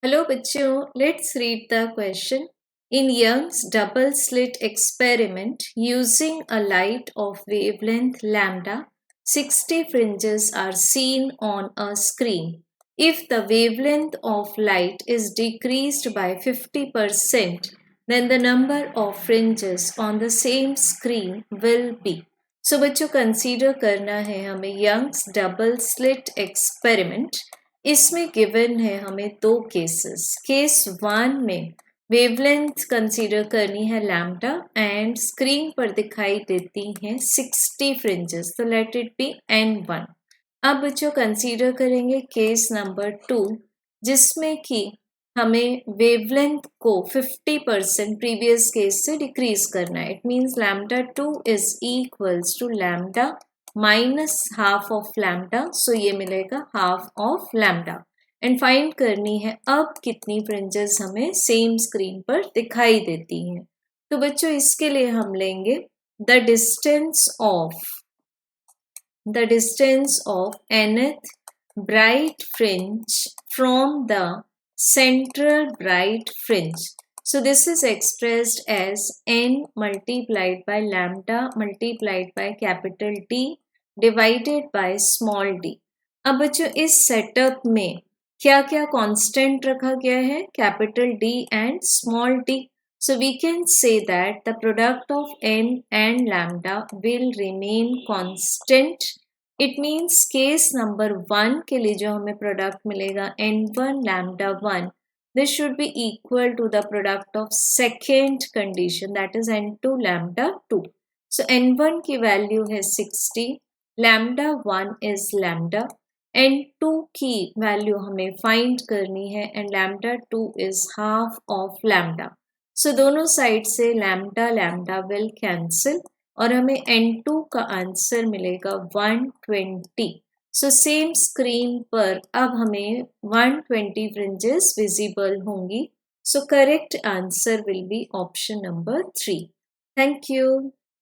Hello bachcho, let's read the question. In Young's double slit experiment, using a light of wavelength lambda, 60 fringes are seen on a screen. If the wavelength of light is decreased by 50%, then the number of fringes on the same screen will be. So बच्चों consider करना है हमें Young's double slit experiment. इसमें given है हमें दो cases. Case 1 में wavelength consider करनी है लैम्डा एंड स्क्रीन पर दिखाई देती हैं 60 फ्रिंजेस, तो लेट इट बी n1. अब बच्चों कंसीडर करेंगे केस नंबर 2 जिसमें कि हमें वेवलेंथ को 50% प्रीवियस केस से डिक्रीज करना है. It means lambda 2 is equals to lambda minus half of lambda, so ये मिलेगा half of lambda. And find करनी है अब कितनी फ्रिंजेस हमें सेम स्क्रीन पर दिखाई देती हैं. तो बच्चों इसके लिए हम लेंगे the distance of nth bright fringe from the central bright fringe. So this is expressed as n multiplied by lambda multiplied by capital D divided by small d. अब बच्चों इस सेटअप में क्या क्या कांस्टेंट रखा गया है? Capital D and small d. So we can say that the product of n and lambda will remain constant. It means case number 1 के लिए जो हमें प्रोडक्ट मिलेगा n1 lambda 1, this should be equal to the product of second condition, that is n2 lambda 2. So n1 की value है 60, lambda 1 is lambda, n2 की value हमें find करनी है and lambda 2 is half of lambda. सो दोनों side से lambda lambda will cancel और हमें n2 का आंसर मिलेगा 120. सो सेम स्क्रीन पर अब हमें 120 फ्रिंजेस विजिबल होंगी. So correct answer will be option number 3. Thank you.